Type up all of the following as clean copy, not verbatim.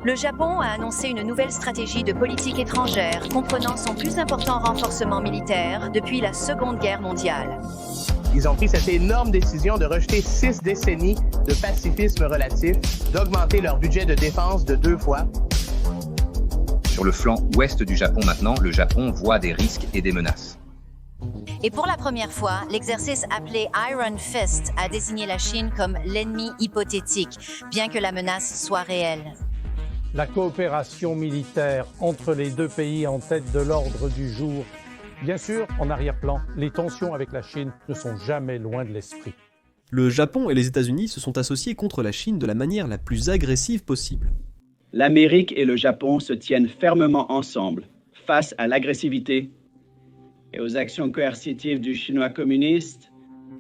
Le Japon a annoncé une nouvelle stratégie de politique étrangère comprenant son plus important renforcement militaire depuis la Seconde Guerre mondiale. Ils ont pris cette énorme décision de rejeter 6 décennies de pacifisme relatif, d'augmenter leur budget de défense de 2 fois. Sur le flanc ouest du Japon maintenant, le Japon voit des risques et des menaces. Et pour la première fois, l'exercice appelé Iron Fist a désigné la Chine comme l'ennemi hypothétique, bien que la menace soit réelle. La coopération militaire entre les deux pays en tête de l'ordre du jour. Bien sûr, en arrière-plan, les tensions avec la Chine ne sont jamais loin de l'esprit. Le Japon et les États-Unis se sont associés contre la Chine de la manière la plus agressive possible. L'Amérique et le Japon se tiennent fermement ensemble face à l'agressivité et aux actions coercitives du Chinois communiste.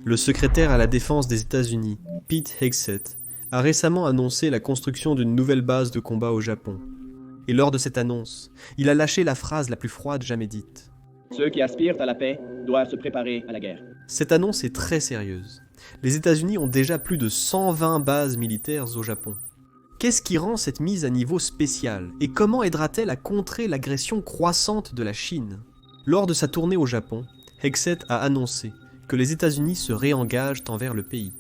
Le secrétaire à la défense des États-Unis, Pete Hegseth, a récemment annoncé la construction d'une nouvelle base de combat au Japon. Et lors de cette annonce, il a lâché la phrase la plus froide jamais dite. Ceux qui aspirent à la paix doivent se préparer à la guerre. Cette annonce est très sérieuse. Les États-Unis ont déjà plus de 120 bases militaires au Japon. Qu'est-ce qui rend cette mise à niveau spéciale et comment aidera-t-elle à contrer l'agression croissante de la Chine ? Lors de sa tournée au Japon, Hegseth a annoncé que les États-Unis se réengagent envers le pays.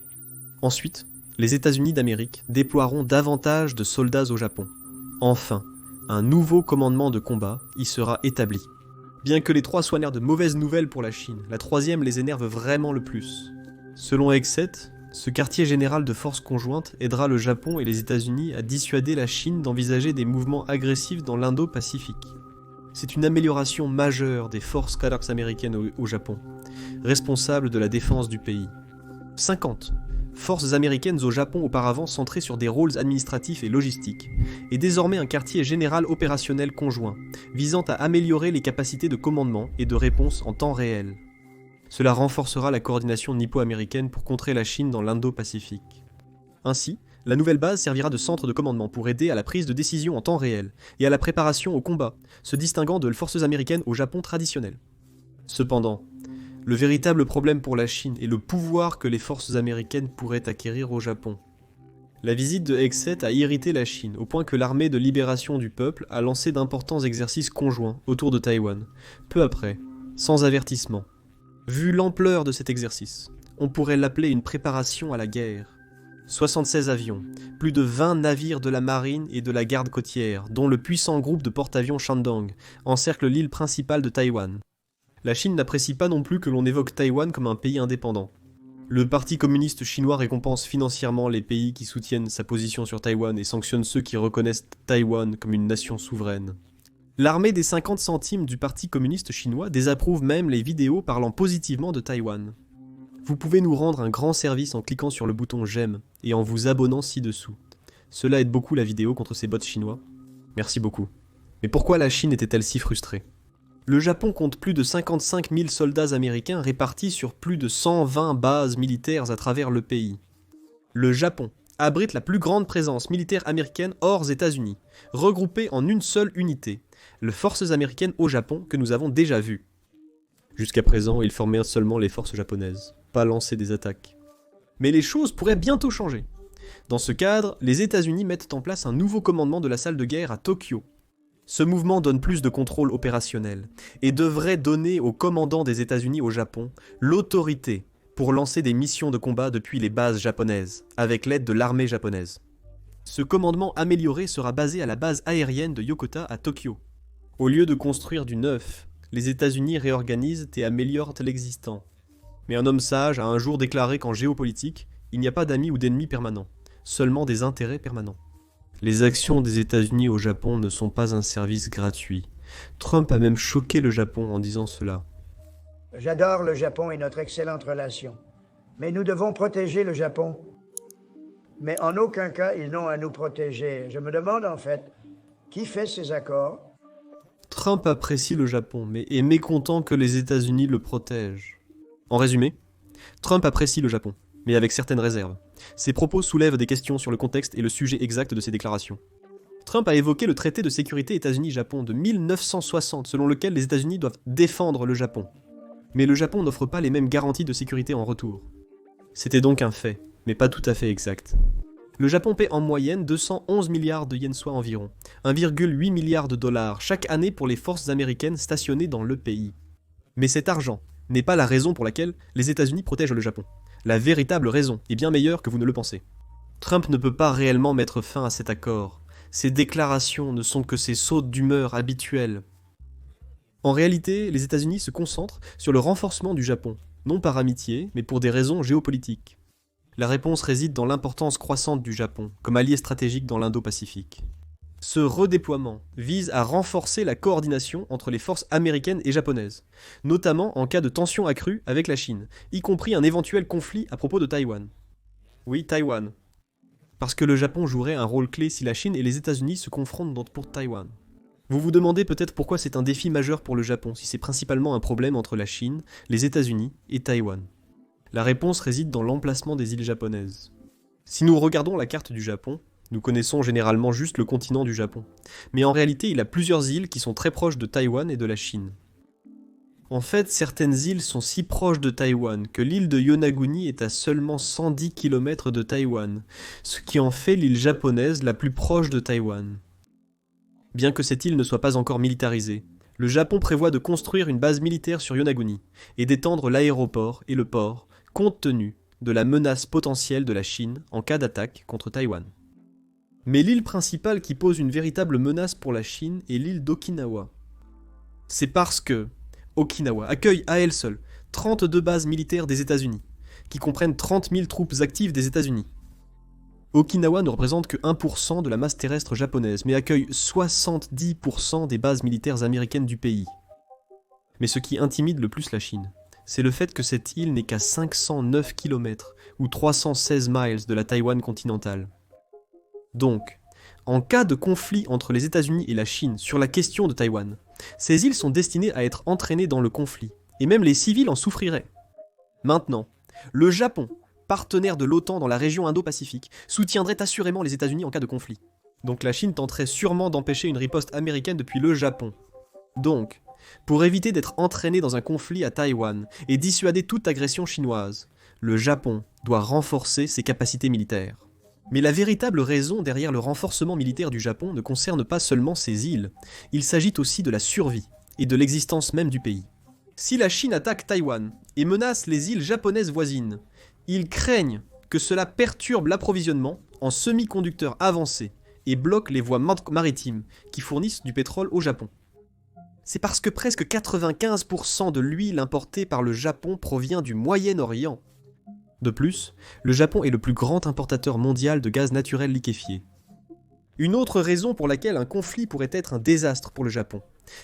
Ensuite, les États-Unis d'Amérique déploieront davantage de soldats au Japon. Enfin, un nouveau commandement de combat y sera établi. Bien que les trois soient l'air de mauvaises nouvelles pour la Chine, la troisième les énerve vraiment le plus. Selon Hegseth, ce quartier général de forces conjointes aidera le Japon et les États-Unis à dissuader la Chine d'envisager des mouvements agressifs dans l'Indo-Pacifique. C'est une amélioration majeure des forces Kadox américaines au Japon, responsables de la défense du pays. 50 forces américaines au Japon auparavant centrées sur des rôles administratifs et logistiques, et désormais un quartier général opérationnel conjoint, visant à améliorer les capacités de commandement et de réponse en temps réel. Cela renforcera la coordination nippo-américaine pour contrer la Chine dans l'Indo-Pacifique. Ainsi, la nouvelle base servira de centre de commandement pour aider à la prise de décision en temps réel et à la préparation au combat, se distinguant de forces américaines au Japon traditionnel. Cependant, le véritable problème pour la Chine est le pouvoir que les forces américaines pourraient acquérir au Japon. La visite de Hegseth a irrité la Chine, au point que l'armée de libération du peuple a lancé d'importants exercices conjoints autour de Taïwan, peu après, sans avertissement. Vu l'ampleur de cet exercice, on pourrait l'appeler une préparation à la guerre. 76 avions, plus de 20 navires de la marine et de la garde côtière, dont le puissant groupe de porte-avions Shandong, encerclent l'île principale de Taïwan. La Chine n'apprécie pas non plus que l'on évoque Taïwan comme un pays indépendant. Le Parti communiste chinois récompense financièrement les pays qui soutiennent sa position sur Taïwan et sanctionne ceux qui reconnaissent Taïwan comme une nation souveraine. L'armée des 50 centimes du Parti communiste chinois désapprouve même les vidéos parlant positivement de Taïwan. Vous pouvez nous rendre un grand service en cliquant sur le bouton j'aime et en vous abonnant ci-dessous. Cela aide beaucoup la vidéo contre ces bots chinois. Merci beaucoup. Mais pourquoi la Chine était-elle si frustrée ? Le Japon compte plus de 55 000 soldats américains répartis sur plus de 120 bases militaires à travers le pays. Le Japon abrite la plus grande présence militaire américaine hors États-Unis, regroupée en une seule unité, les forces américaines au Japon que nous avons déjà vues. Jusqu'à présent, ils formaient seulement les forces japonaises, pas lancer des attaques. Mais les choses pourraient bientôt changer. Dans ce cadre, les États-Unis mettent en place un nouveau commandement de la salle de guerre à Tokyo. Ce mouvement donne plus de contrôle opérationnel et devrait donner au commandant des États-Unis au Japon l'autorité pour lancer des missions de combat depuis les bases japonaises, avec l'aide de l'armée japonaise. Ce commandement amélioré sera basé à la base aérienne de Yokota à Tokyo. Au lieu de construire du neuf, les États-Unis réorganisent et améliorent l'existant. Mais un homme sage a un jour déclaré qu'en géopolitique, il n'y a pas d'amis ou d'ennemis permanents, seulement des intérêts permanents. Les actions des États-Unis au Japon ne sont pas un service gratuit. Trump a même choqué le Japon en disant cela. J'adore le Japon et notre excellente relation. Mais nous devons protéger le Japon. Mais en aucun cas, ils n'ont à nous protéger. Je me demande en fait, qui fait ces accords ? Trump apprécie le Japon, mais est mécontent que les États-Unis le protègent. En résumé, Trump apprécie le Japon, mais avec certaines réserves. Ses propos soulèvent des questions sur le contexte et le sujet exact de ses déclarations. Trump a évoqué le traité de sécurité États-Unis-Japon de 1960, selon lequel les États-Unis doivent défendre le Japon. Mais le Japon n'offre pas les mêmes garanties de sécurité en retour. C'était donc un fait, mais pas tout à fait exact. Le Japon paie en moyenne 211 milliards de yens, soit environ 1,8 milliard de dollars chaque année pour les forces américaines stationnées dans le pays. Mais cet argent n'est pas la raison pour laquelle les États-Unis protègent le Japon. La véritable raison est bien meilleure que vous ne le pensez. Trump ne peut pas réellement mettre fin à cet accord. Ses déclarations ne sont que ses sautes d'humeur habituelles. En réalité, les États-Unis se concentrent sur le renforcement du Japon, non par amitié, mais pour des raisons géopolitiques. La réponse réside dans l'importance croissante du Japon, comme allié stratégique dans l'Indo-Pacifique. Ce redéploiement vise à renforcer la coordination entre les forces américaines et japonaises, notamment en cas de tension accrue avec la Chine, y compris un éventuel conflit à propos de Taïwan. Oui, Taïwan. Parce que le Japon jouerait un rôle clé si la Chine et les États-Unis se confrontent pour Taïwan. Vous vous demandez peut-être pourquoi c'est un défi majeur pour le Japon, si c'est principalement un problème entre la Chine, les États-Unis et Taïwan. La réponse réside dans l'emplacement des îles japonaises. Si nous regardons la carte du Japon, nous connaissons généralement juste le continent du Japon. Mais en réalité, il a plusieurs îles qui sont très proches de Taïwan et de la Chine. En fait, certaines îles sont si proches de Taïwan que l'île de Yonaguni est à seulement 110 km de Taïwan, ce qui en fait l'île japonaise la plus proche de Taïwan. Bien que cette île ne soit pas encore militarisée, le Japon prévoit de construire une base militaire sur Yonaguni et d'étendre l'aéroport et le port, compte tenu de la menace potentielle de la Chine en cas d'attaque contre Taïwan. Mais l'île principale qui pose une véritable menace pour la Chine est l'île d'Okinawa. C'est parce que Okinawa accueille à elle seule 32 bases militaires des États-Unis, qui comprennent 30 000 troupes actives des États-Unis. Okinawa ne représente que 1% de la masse terrestre japonaise, mais accueille 70% des bases militaires américaines du pays. Mais ce qui intimide le plus la Chine, c'est le fait que cette île n'est qu'à 509 km ou 316 miles de la Taïwan continentale. Donc, en cas de conflit entre les États-Unis et la Chine sur la question de Taïwan, ces îles sont destinées à être entraînées dans le conflit, et même les civils en souffriraient. Maintenant, le Japon, partenaire de l'OTAN dans la région Indo-Pacifique, soutiendrait assurément les États-Unis en cas de conflit. Donc la Chine tenterait sûrement d'empêcher une riposte américaine depuis le Japon. Donc, pour éviter d'être entraîné dans un conflit à Taïwan et dissuader toute agression chinoise, le Japon doit renforcer ses capacités militaires. Mais la véritable raison derrière le renforcement militaire du Japon ne concerne pas seulement ces îles, il s'agit aussi de la survie et de l'existence même du pays. Si la Chine attaque Taïwan et menace les îles japonaises voisines, ils craignent que cela perturbe l'approvisionnement en semi-conducteurs avancés et bloque les voies maritimes qui fournissent du pétrole au Japon. C'est parce que presque 95% de l'huile importée par le Japon provient du Moyen-Orient. De plus, le Japon est le plus grand importateur mondial de gaz naturel liquéfié. Une autre raison pour laquelle un conflit pourrait être un désastre pour le Japon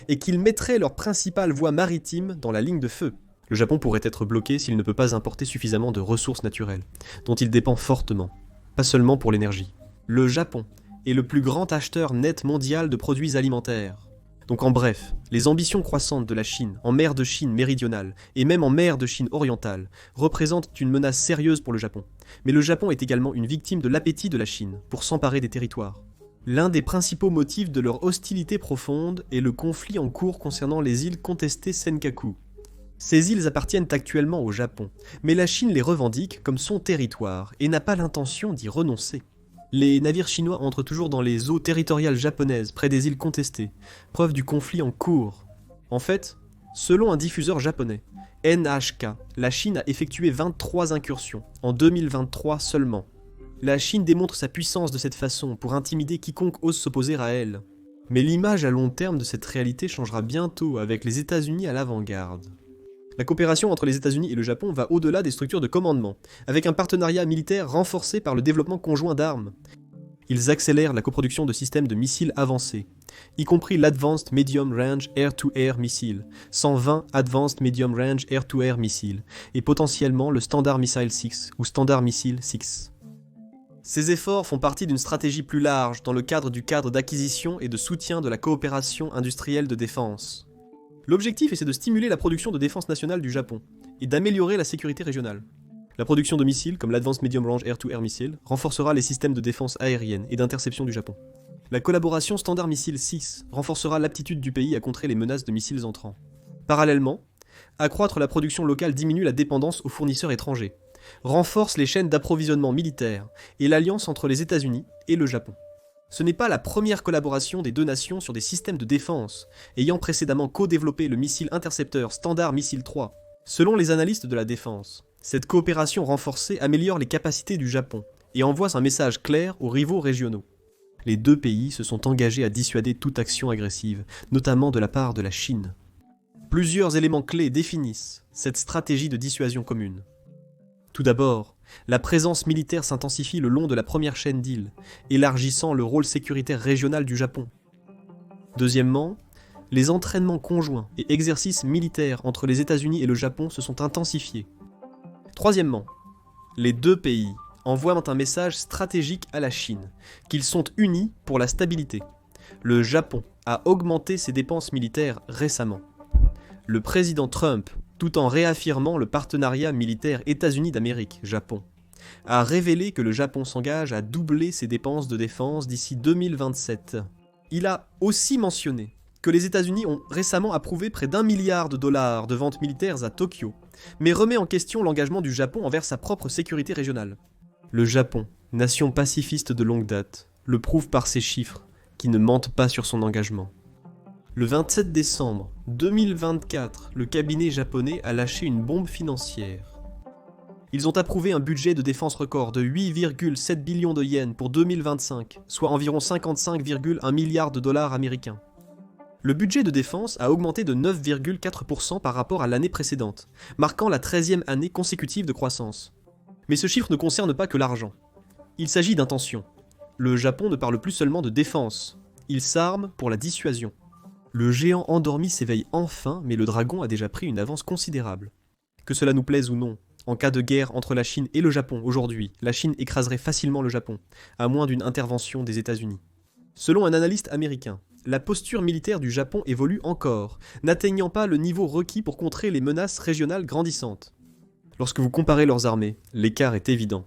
est qu'ils mettraient leur principale voie maritime dans la ligne de feu. Le Japon pourrait être bloqué s'il ne peut pas importer suffisamment de ressources naturelles, dont il dépend fortement, pas seulement pour l'énergie. Le Japon est le plus grand acheteur net mondial de produits alimentaires. Donc en bref, les ambitions croissantes de la Chine en mer de Chine méridionale et même en mer de Chine orientale représentent une menace sérieuse pour le Japon. Mais le Japon est également une victime de l'appétit de la Chine pour s'emparer des territoires. L'un des principaux motifs de leur hostilité profonde est le conflit en cours concernant les îles contestées Senkaku. Ces îles appartiennent actuellement au Japon, mais la Chine les revendique comme son territoire et n'a pas l'intention d'y renoncer. Les navires chinois entrent toujours dans les eaux territoriales japonaises près des îles contestées, preuve du conflit en cours. En fait, selon un diffuseur japonais, NHK, la Chine a effectué 23 incursions, en 2023 seulement. La Chine démontre sa puissance de cette façon pour intimider quiconque ose s'opposer à elle. Mais l'image à long terme de cette réalité changera bientôt avec les États-Unis à l'avant-garde. La coopération entre les États-Unis et le Japon va au-delà des structures de commandement, avec un partenariat militaire renforcé par le développement conjoint d'armes. Ils accélèrent la coproduction de systèmes de missiles avancés, y compris l'Advanced Medium Range Air-to-Air Missile, 120 Advanced Medium Range Air-to-Air Missile, et potentiellement le Standard Missile 6 ou Standard Missile 6. Ces efforts font partie d'une stratégie plus large dans le cadre d'acquisition et de soutien de la coopération industrielle de défense. L'objectif est de stimuler la production de défense nationale du Japon et d'améliorer la sécurité régionale. La production de missiles, comme l'Advanced Medium Range Air-to-Air Missile, renforcera les systèmes de défense aérienne et d'interception du Japon. La collaboration Standard Missile 6 renforcera l'aptitude du pays à contrer les menaces de missiles entrants. Parallèlement, accroître la production locale diminue la dépendance aux fournisseurs étrangers. renforce les chaînes d'approvisionnement militaire et l'alliance entre les États-Unis et le Japon. Ce n'est pas la première collaboration des deux nations sur des systèmes de défense, ayant précédemment co-développé le missile intercepteur Standard Missile 3. Selon les analystes de la défense, cette coopération renforcée améliore les capacités du Japon et envoie un message clair aux rivaux régionaux. Les deux pays se sont engagés à dissuader toute action agressive, notamment de la part de la Chine. Plusieurs éléments clés définissent cette stratégie de dissuasion commune. Tout d'abord, la présence militaire s'intensifie le long de la première chaîne d'îles, élargissant le rôle sécuritaire régional du Japon. Deuxièmement, les entraînements conjoints et exercices militaires entre les États-Unis et le Japon se sont intensifiés. Troisièmement, les deux pays envoient un message stratégique à la Chine, qu'ils sont unis pour la stabilité. Le Japon a augmenté ses dépenses militaires récemment. Le président Trump, tout en réaffirmant le partenariat militaire États-Unis d'Amérique-Japon, a révélé que le Japon s'engage à doubler ses dépenses de défense d'ici 2027. Il a aussi mentionné que les États-Unis ont récemment approuvé près d'$1 milliard de ventes militaires à Tokyo, mais remet en question l'engagement du Japon envers sa propre sécurité régionale. Le Japon, nation pacifiste de longue date, le prouve par ses chiffres, qui ne mentent pas sur son engagement. Le 27 décembre 2024, le cabinet japonais a lâché une bombe financière. Ils ont approuvé un budget de défense record de 8,7 billions de yens pour 2025, soit environ 55,1 milliards de dollars américains. Le budget de défense a augmenté de 9,4% par rapport à l'année précédente, marquant la 13e année consécutive de croissance. Mais ce chiffre ne concerne pas que l'argent. Il s'agit d'intention. Le Japon ne parle plus seulement de défense, il s'arme pour la dissuasion. Le géant endormi s'éveille enfin, mais le dragon a déjà pris une avance considérable. Que cela nous plaise ou non, en cas de guerre entre la Chine et le Japon aujourd'hui, la Chine écraserait facilement le Japon, à moins d'une intervention des États-Unis. Selon un analyste américain, la posture militaire du Japon évolue encore, n'atteignant pas le niveau requis pour contrer les menaces régionales grandissantes. Lorsque vous comparez leurs armées, l'écart est évident.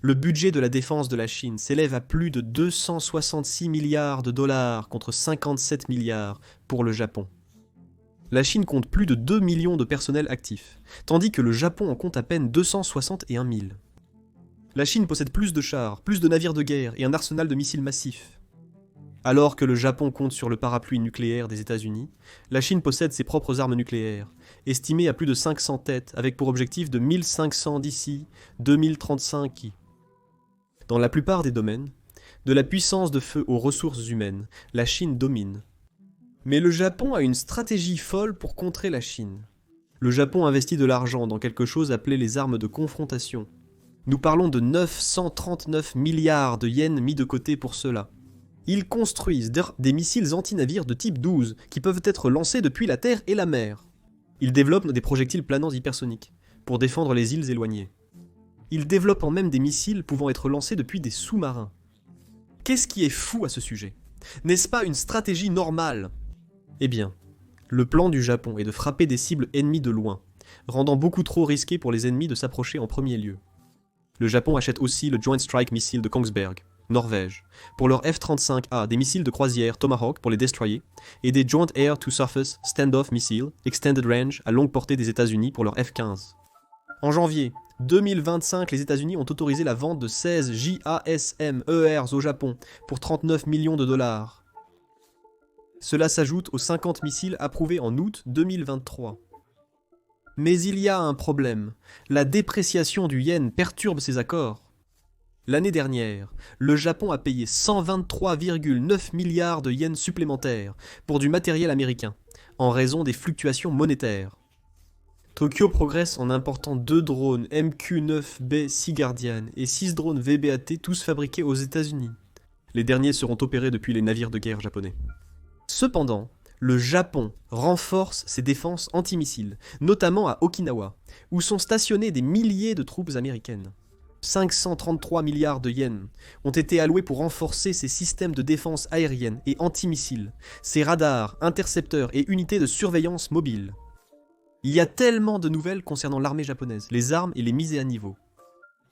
Le budget de la défense de la Chine s'élève à plus de 266 milliards de dollars contre 57 milliards pour le Japon. La Chine compte plus de 2 millions de personnels actifs, tandis que le Japon en compte à peine 261 000. La Chine possède plus de chars, plus de navires de guerre et un arsenal de missiles massifs. Alors que le Japon compte sur le parapluie nucléaire des États-Unis, la Chine possède ses propres armes nucléaires, estimées à plus de 500 têtes, avec pour objectif de 1500 d'ici 2035. Dans la plupart des domaines, de la puissance de feu aux ressources humaines, la Chine domine. Mais le Japon a une stratégie folle pour contrer la Chine. Le Japon investit de l'argent dans quelque chose appelé les armes de confrontation. Nous parlons de 939 milliards de yens mis de côté pour cela. Ils construisent des missiles anti-navires de type 12 qui peuvent être lancés depuis la terre et la mer. Ils développent des projectiles planants hypersoniques pour défendre les îles éloignées. Ils développent même des missiles pouvant être lancés depuis des sous-marins. Qu'est-ce qui est fou à ce sujet? N'est-ce pas une stratégie normale? Eh bien, le plan du Japon est de frapper des cibles ennemies de loin, rendant beaucoup trop risqué pour les ennemis de s'approcher en premier lieu. Le Japon achète aussi le Joint Strike Missile de Kongsberg, Norvège, pour leur F-35A, des missiles de croisière Tomahawk pour les destroyers, et des Joint Air-to-Surface Standoff Missiles Extended Range à longue portée des États-Unis pour leur F-15. En janvier 2025, les États-Unis ont autorisé la vente de 16 JASM-ERs au Japon pour 39 millions de dollars. Cela s'ajoute aux 50 missiles approuvés en août 2023. Mais il y a un problème. La dépréciation du yen perturbe ces accords. L'année dernière, le Japon a payé 123,9 milliards de yens supplémentaires pour du matériel américain, en raison des fluctuations monétaires. Tokyo progresse en important 2 drones MQ-9B Sea Guardian et 6 drones VBAT, tous fabriqués aux États-Unis. Les derniers seront opérés depuis les navires de guerre japonais. Cependant, le Japon renforce ses défenses antimissiles, notamment à Okinawa, où sont stationnés des milliers de troupes américaines. 533 milliards de yens ont été alloués pour renforcer ses systèmes de défense aérienne et antimissiles, ses radars, intercepteurs et unités de surveillance mobile. Il y a tellement de nouvelles concernant l'armée japonaise, les armes et les mises à niveau.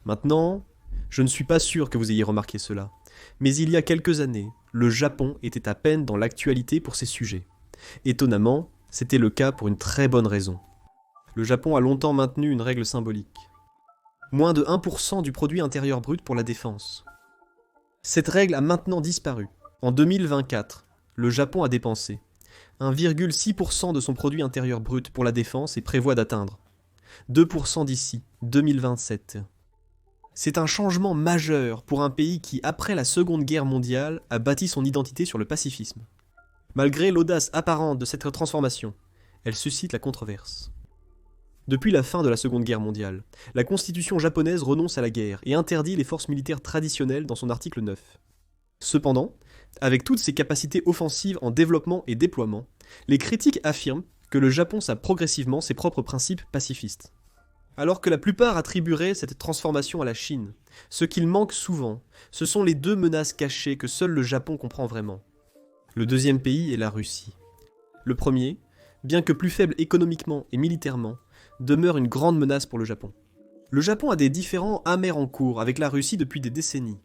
Maintenant, je ne suis pas sûr que vous ayez remarqué cela, mais il y a quelques années, le Japon était à peine dans l'actualité pour ces sujets. Étonnamment, c'était le cas pour une très bonne raison. Le Japon a longtemps maintenu une règle symbolique. moins de 1% du produit intérieur brut pour la défense. Cette règle a maintenant disparu. En 2024, le Japon a dépensé 1,6% de son produit intérieur brut pour la défense et prévoit d'atteindre 2% d'ici 2027. C'est un changement majeur pour un pays qui, après la Seconde Guerre mondiale, a bâti son identité sur le pacifisme. Malgré l'audace apparente de cette transformation, elle suscite la controverse. Depuis la fin de la Seconde Guerre mondiale, la constitution japonaise renonce à la guerre et interdit les forces militaires traditionnelles dans son article 9. Cependant, avec toutes ses capacités offensives en développement et déploiement, les critiques affirment que le Japon sape progressivement ses propres principes pacifistes. Alors que la plupart attribueraient cette transformation à la Chine, ce qu'il manque souvent, ce sont les deux menaces cachées que seul le Japon comprend vraiment. Le deuxième pays est la Russie. Le premier, bien que plus faible économiquement et militairement, demeure une grande menace pour le Japon. Le Japon a des différends amers en cours avec la Russie depuis des décennies.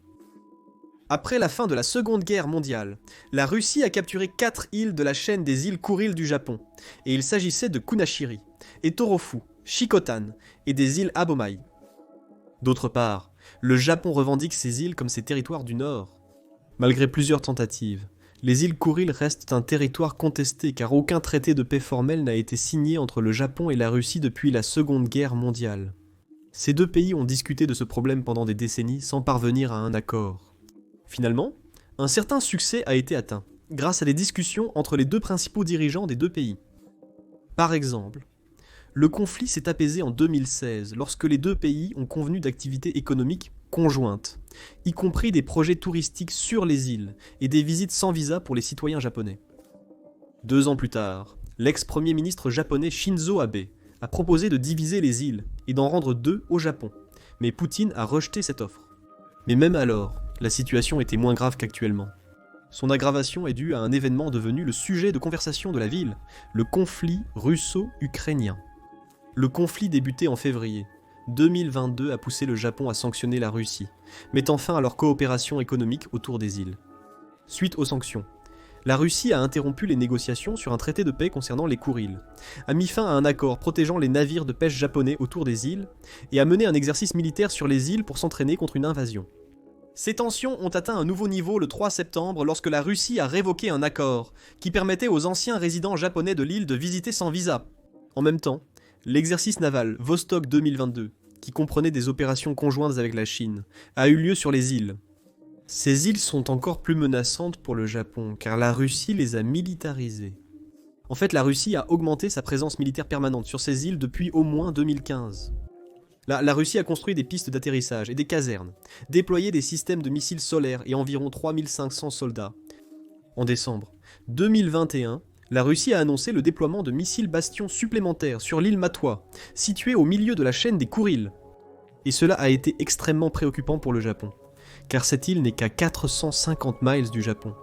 Après la fin de la Seconde Guerre mondiale, la Russie a capturé 4 îles de la chaîne des îles Kouril du Japon, et il s'agissait de Kunashiri, et Torofu, Shikotan et des îles Abomai. D'autre part, le Japon revendique ces îles comme ses territoires du Nord. Malgré plusieurs tentatives, les îles Kouril restent un territoire contesté car aucun traité de paix formel n'a été signé entre le Japon et la Russie depuis la Seconde Guerre mondiale. Ces deux pays ont discuté de ce problème pendant des décennies sans parvenir à un accord. Finalement, un certain succès a été atteint, grâce à des discussions entre les deux principaux dirigeants des deux pays. Par exemple, le conflit s'est apaisé en 2016 lorsque les deux pays ont convenu d'activités économiques conjointes, y compris des projets touristiques sur les îles et des visites sans visa pour les citoyens japonais. 2 ans plus tard, l'ex-premier ministre japonais Shinzo Abe a proposé de diviser les îles et d'en rendre 2 au Japon, mais Poutine a rejeté cette offre. Mais même alors, la situation était moins grave qu'actuellement. Son aggravation est due à un événement devenu le sujet de conversation de la ville, le conflit russo-ukrainien. Le conflit débuté en février 2022 a poussé le Japon à sanctionner la Russie, mettant fin à leur coopération économique autour des îles. Suite aux sanctions, la Russie a interrompu les négociations sur un traité de paix concernant les Kouril, a mis fin à un accord protégeant les navires de pêche japonais autour des îles, et a mené un exercice militaire sur les îles pour s'entraîner contre une invasion. Ces tensions ont atteint un nouveau niveau le 3 septembre lorsque la Russie a révoqué un accord qui permettait aux anciens résidents japonais de l'île de visiter sans visa. En même temps, l'exercice naval Vostok 2022, qui comprenait des opérations conjointes avec la Chine, a eu lieu sur les îles. Ces îles sont encore plus menaçantes pour le Japon car la Russie les a militarisées. En fait, la Russie a augmenté sa présence militaire permanente sur ces îles depuis au moins 2015. La Russie a construit des pistes d'atterrissage et des casernes, déployé des systèmes de missiles solaires et environ 3500 soldats. En décembre 2021, la Russie a annoncé le déploiement de missiles bastions supplémentaires sur l'île Matwa, située au milieu de la chaîne des Kouril. Et cela a été extrêmement préoccupant pour le Japon, car cette île n'est qu'à 450 miles du Japon.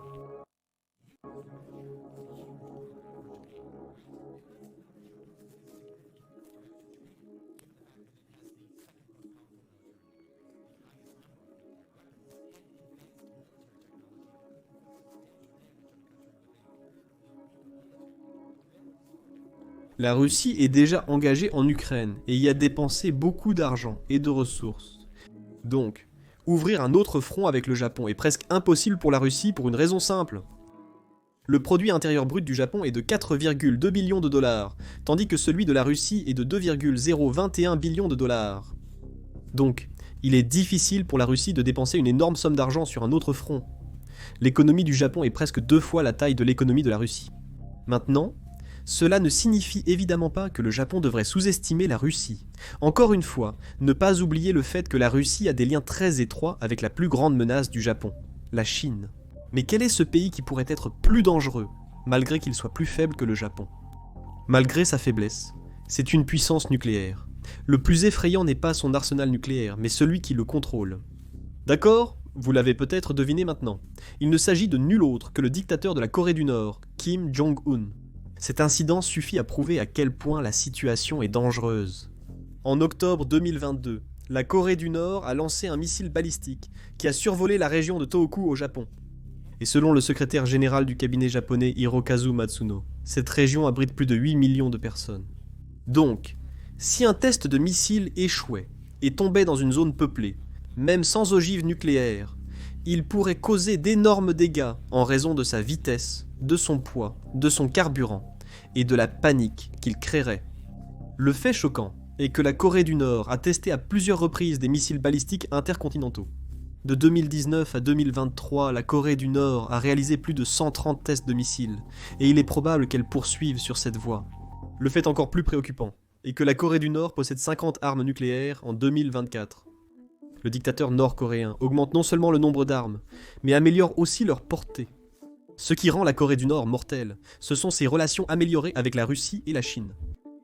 La Russie est déjà engagée en Ukraine et y a dépensé beaucoup d'argent et de ressources. Donc, ouvrir un autre front avec le Japon est presque impossible pour la Russie pour une raison simple. Le produit intérieur brut du Japon est de 4,2 billions de dollars, tandis que celui de la Russie est de 2,021 billions de dollars. Donc, il est difficile pour la Russie de dépenser une énorme somme d'argent sur un autre front. L'économie du Japon est presque 2 fois la taille de l'économie de la Russie. Maintenant, cela ne signifie évidemment pas que le Japon devrait sous-estimer la Russie. Encore une fois, ne pas oublier le fait que la Russie a des liens très étroits avec la plus grande menace du Japon, la Chine. Mais quel est ce pays qui pourrait être plus dangereux, malgré qu'il soit plus faible que le Japon? Malgré sa faiblesse, c'est une puissance nucléaire. Le plus effrayant n'est pas son arsenal nucléaire, mais celui qui le contrôle. D'accord ? Vous l'avez peut-être deviné maintenant. Il ne s'agit de nul autre que le dictateur de la Corée du Nord, Kim Jong-un. Cet incident suffit à prouver à quel point la situation est dangereuse. En octobre 2022, la Corée du Nord a lancé un missile balistique qui a survolé la région de Tohoku au Japon. Et selon le secrétaire général du cabinet japonais Hirokazu Matsuno, cette région abrite plus de 8 millions de personnes. Donc, si un test de missile échouait, et tombait dans une zone peuplée, même sans ogive nucléaire, il pourrait causer d'énormes dégâts en raison de sa vitesse, de son poids, de son carburant et de la panique qu'il créerait. Le fait choquant est que la Corée du Nord a testé à plusieurs reprises des missiles balistiques intercontinentaux. De 2019 à 2023, la Corée du Nord a réalisé plus de 130 tests de missiles, et il est probable qu'elle poursuive sur cette voie. Le fait encore plus préoccupant est que la Corée du Nord possède 50 armes nucléaires en 2024. Le dictateur nord-coréen augmente non seulement le nombre d'armes, mais améliore aussi leur portée. Ce qui rend la Corée du Nord mortelle, ce sont ses relations améliorées avec la Russie et la Chine.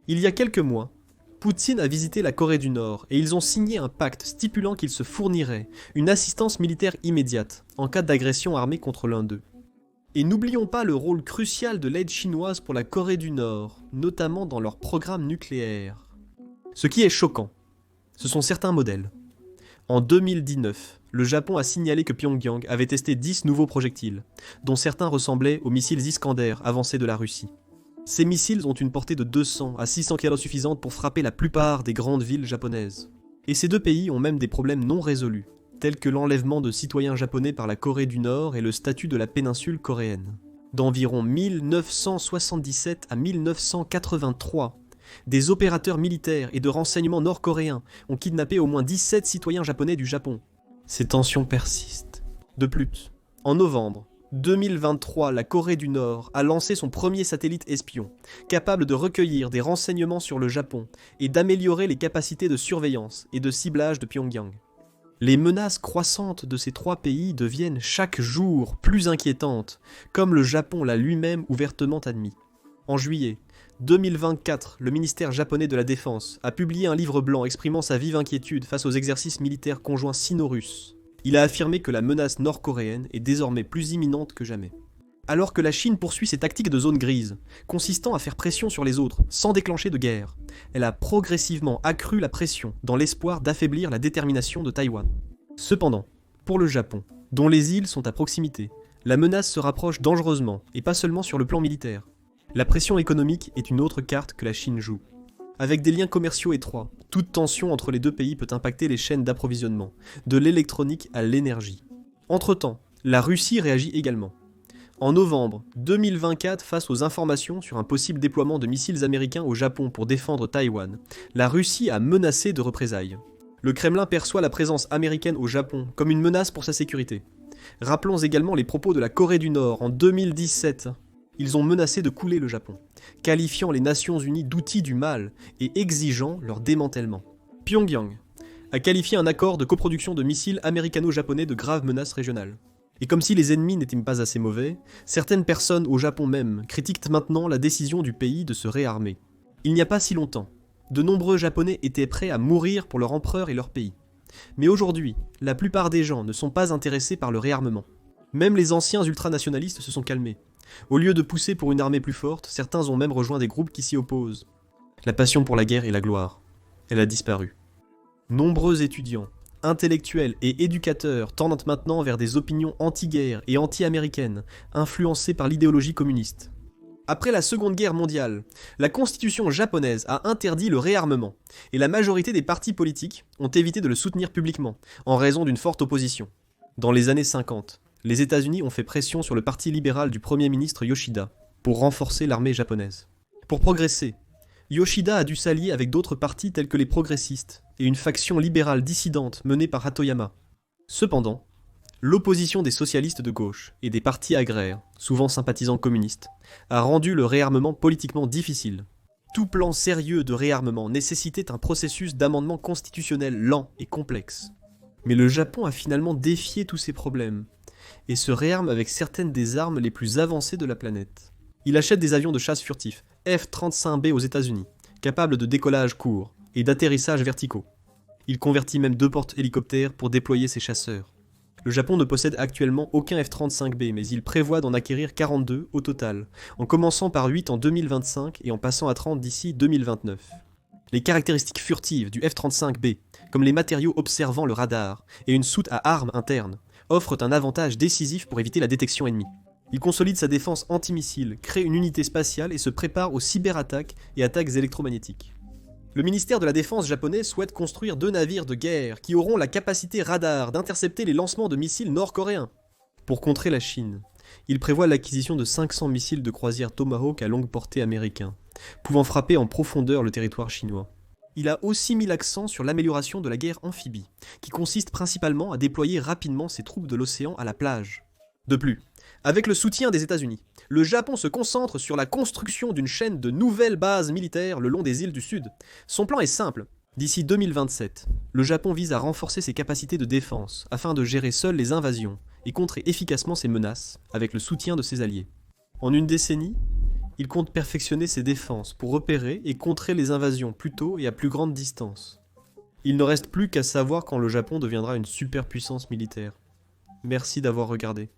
Il y a quelques mois, Poutine a visité la Corée du Nord et ils ont signé un pacte stipulant qu'ils se fourniraient une assistance militaire immédiate en cas d'agression armée contre l'un d'eux. Et n'oublions pas le rôle crucial de l'aide chinoise pour la Corée du Nord, notamment dans leur programme nucléaire. Ce qui est choquant, ce sont certains modèles. En 2019, le Japon a signalé que Pyongyang avait testé 10 nouveaux projectiles, dont certains ressemblaient aux missiles Iskander avancés de la Russie. Ces missiles ont une portée de 200 à 600 km suffisante pour frapper la plupart des grandes villes japonaises. Et ces deux pays ont même des problèmes non résolus, tels que l'enlèvement de citoyens japonais par la Corée du Nord et le statut de la péninsule coréenne. D'environ 1977 à 1983, des opérateurs militaires et de renseignement nord-coréens ont kidnappé au moins 17 citoyens japonais du Japon. Ces tensions persistent. De plus, en novembre 2023, la Corée du Nord a lancé son premier satellite espion, capable de recueillir des renseignements sur le Japon et d'améliorer les capacités de surveillance et de ciblage de Pyongyang. Les menaces croissantes de ces trois pays deviennent chaque jour plus inquiétantes, comme le Japon l'a lui-même ouvertement admis. En juillet 2024, le ministère japonais de la Défense a publié un livre blanc exprimant sa vive inquiétude face aux exercices militaires conjoints sino-russes. Il a affirmé que la menace nord-coréenne est désormais plus imminente que jamais. Alors que la Chine poursuit ses tactiques de zone grise, consistant à faire pression sur les autres sans déclencher de guerre, elle a progressivement accru la pression dans l'espoir d'affaiblir la détermination de Taïwan. Cependant, pour le Japon, dont les îles sont à proximité, la menace se rapproche dangereusement, et pas seulement sur le plan militaire. La pression économique est une autre carte que la Chine joue. Avec des liens commerciaux étroits, toute tension entre les deux pays peut impacter les chaînes d'approvisionnement, de l'électronique à l'énergie. Entre-temps, la Russie réagit également. En novembre 2024, face aux informations sur un possible déploiement de missiles américains au Japon pour défendre Taïwan, la Russie a menacé de représailles. Le Kremlin perçoit la présence américaine au Japon comme une menace pour sa sécurité. Rappelons également les propos de la Corée du Nord en 2017. Ils ont menacé de couler le Japon, qualifiant les Nations Unies d'outils du mal et exigeant leur démantèlement. Pyongyang a qualifié un accord de coproduction de missiles américano-japonais de graves menaces régionales. Et comme si les ennemis n'étaient pas assez mauvais, certaines personnes au Japon même critiquent maintenant la décision du pays de se réarmer. Il n'y a pas si longtemps, de nombreux Japonais étaient prêts à mourir pour leur empereur et leur pays. Mais aujourd'hui, la plupart des gens ne sont pas intéressés par le réarmement. Même les anciens ultranationalistes se sont calmés. Au lieu de pousser pour une armée plus forte, certains ont même rejoint des groupes qui s'y opposent. La passion pour la guerre et la gloire, elle a disparu. Nombreux étudiants, intellectuels et éducateurs tendent maintenant vers des opinions anti-guerre et anti-américaines, influencées par l'idéologie communiste. Après la Seconde Guerre mondiale, la constitution japonaise a interdit le réarmement, et la majorité des partis politiques ont évité de le soutenir publiquement, en raison d'une forte opposition. Dans les années 50, les États-Unis ont fait pression sur le parti libéral du Premier ministre Yoshida pour renforcer l'armée japonaise. Pour progresser, Yoshida a dû s'allier avec d'autres partis tels que les progressistes et une faction libérale dissidente menée par Hatoyama. Cependant, l'opposition des socialistes de gauche et des partis agraires, souvent sympathisants communistes, a rendu le réarmement politiquement difficile. Tout plan sérieux de réarmement nécessitait un processus d'amendement constitutionnel lent et complexe. Mais le Japon a finalement défié tous ces problèmes et se réarme avec certaines des armes les plus avancées de la planète. Il achète des avions de chasse furtifs F-35B aux États-Unis, capables de décollage court et d'atterrissage verticaux. Il convertit même 2 porte-hélicoptères pour déployer ses chasseurs. Le Japon ne possède actuellement aucun F-35B, mais il prévoit d'en acquérir 42 au total, en commençant par 8 en 2025 et en passant à 30 d'ici 2029. Les caractéristiques furtives du F-35B, comme les matériaux observant le radar et une soute à armes interne, offrent un avantage décisif pour éviter la détection ennemie. Il consolide sa défense antimissile, crée une unité spatiale et se prépare aux cyberattaques et attaques électromagnétiques. Le ministère de la Défense japonais souhaite construire 2 navires de guerre qui auront la capacité radar d'intercepter les lancements de missiles nord-coréens. Pour contrer la Chine, il prévoit l'acquisition de 500 missiles de croisière Tomahawk à longue portée américains, pouvant frapper en profondeur le territoire chinois. Il a aussi mis l'accent sur l'amélioration de la guerre amphibie, qui consiste principalement à déployer rapidement ses troupes de l'océan à la plage. De plus, avec le soutien des États-Unis, le Japon se concentre sur la construction d'une chaîne de nouvelles bases militaires le long des îles du Sud. Son plan est simple. D'ici 2027, le Japon vise à renforcer ses capacités de défense afin de gérer seul les invasions et contrer efficacement ses menaces avec le soutien de ses alliés. En une décennie, il compte perfectionner ses défenses pour repérer et contrer les invasions plus tôt et à plus grande distance. Il ne reste plus qu'à savoir quand le Japon deviendra une superpuissance militaire. Merci d'avoir regardé.